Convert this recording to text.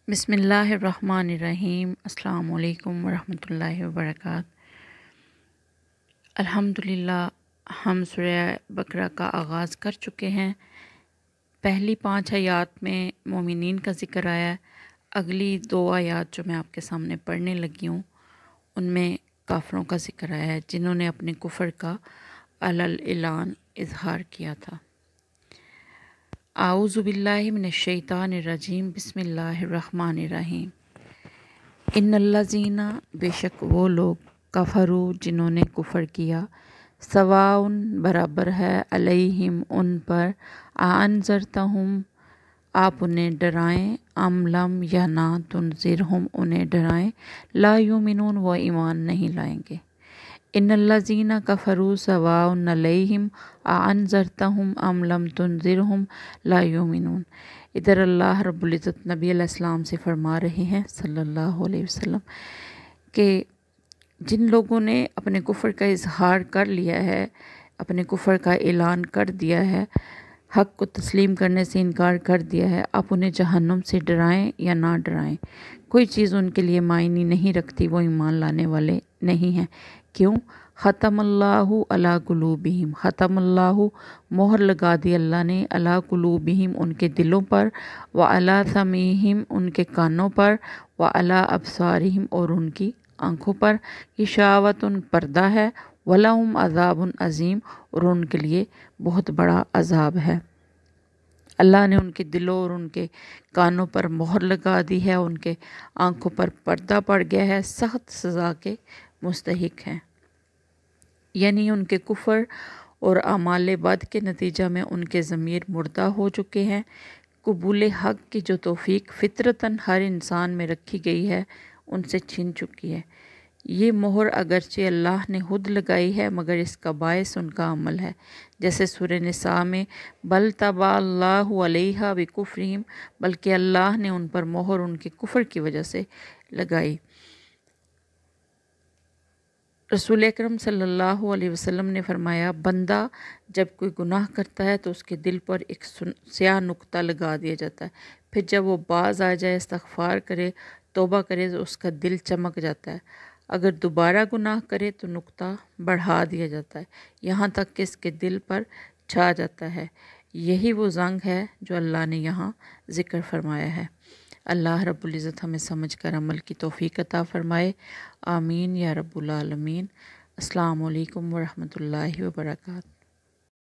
बिस्मिल्लाहिर्रहमानिर्रहीम। अस्सलाम वालेकुम वरहमतुल्लाहि वबरकात। अल्हम्दुलिल्लाह, हम सूरह बकरा का आगाज़ कर चुके हैं। पहली 5 आयात में मोमिनीन का ज़िक्र आया है। अगली 2 आयात जो मैं आपके सामने पढ़ने लगी हूँ उनमें काफ़रों का ज़िक्र आया है जिन्होंने अपने कुफ़र का अलल ऐलान इज़हार किया था। आऊज़ु बिल्लाहि मिनश्शैतानिर रजीम। बिस्मिल्लाहिर्रहमानिर्रहीम। इन्नल्लज़ीना, बेशक वो लोग, कफ़रू, जिन्होंने कुफ़र किया, सवाउन, बराबर है, अलैहिम, उन पर, आअन्ज़रतहुम, आप उन्हें डराएं, अम लम, या ना, तुनज़िरहुम, उन्हें डराएं, ला युमिनून, वो ईमान नहीं लाएंगे। इन्नल्लज़ीना कफ़रू सवाउन अलैहिम अअन्ज़रतहुम अम लम तुनज़िरहुम ला युमिनून। इधर अल्लाह रब्बुल इज़्ज़त नबी अलैहिस्सलाम से फरमा रहे हैं सल्लल्लाहु अलैहि वसल्लम कि जिन लोगों ने अपने कुफ़र का इज़हार कर लिया है, अपने कुफ़र का ऐलान कर दिया है, हक़ को तस्लीम करने से इनकार कर दिया है, आप उन्हें जहन्नुम से डराएं या ना डराएं, कोई चीज़ उनके लिए मायने नहीं रखती, वो ईमान लाने वाले नहीं हैं। क्यों? ख़तमल्लाहु अला कुलूबिहिम, ख़तमल्लाहु, मोहर लगा दी अल्लाह ने, अला कुलूबिहिम, उनके दिलों पर, व अला समीहिम, उनके कानों पर, व अला अब्सारिहिम, और उनकी आँखों पर, गिशावतुन, पर्दा है, वलहुम अज़ाबुन अज़ीम, और उनके लिए बहुत बड़ा अज़ाब है। अल्लाह ने उनके दिलों और उनके कानों पर मोहर लगा दी है, उनके आँखों पर पर्दा पड़ गया है, सख्त सज़ा के मुस्तहिक हैं। यानी उनके कुफ़र और आमाल बद के नतीजा में उनके ज़मीर मुर्दा हो चुके हैं। कबूल हक़ की जो तौफ़ीक फ़ितरतन हर इंसान में रखी गई है उनसे छिन चुकी है। ये मोहर अगरचे अल्लाह ने खुद लगाई है मगर इसका बायस उनका अमल है। जैसे सूरह निसा में बल तबा अल्लाहु अलैहा बिकुफ्रिहिम, बल्कि अल्लाह ने उन पर मोहर उनके कुफ़र की वजह से लगाई। रसूल अकरम सल्लल्लाहु अलैहि वसल्लम ने फरमाया, बंदा जब कोई गुनाह करता है तो उसके दिल पर एक स्याह नुक्ता लगा दिया जाता है, फिर जब वो बाज़ आ जाए, इस्तग़फ़ार करे, तौबा करे, तो उसका दिल चमक जाता है। अगर दोबारा गुनाह करे तो नुक्ता बढ़ा दिया जाता है, यहाँ तक कि इसके दिल पर छा जाता है। यही वो ज़ंग है जो अल्लाह ने यहाँ ज़िक्र फरमाया है। अल्लाह रब्बुल इज़्ज़त हमें समझ कर अमल की तौफ़ीक़ अता फ़रमाए। आमीन या रब्बुल आलमीन। अस्सलामु अलैकुम वरहमतुल्लाहि वबरकातुहू।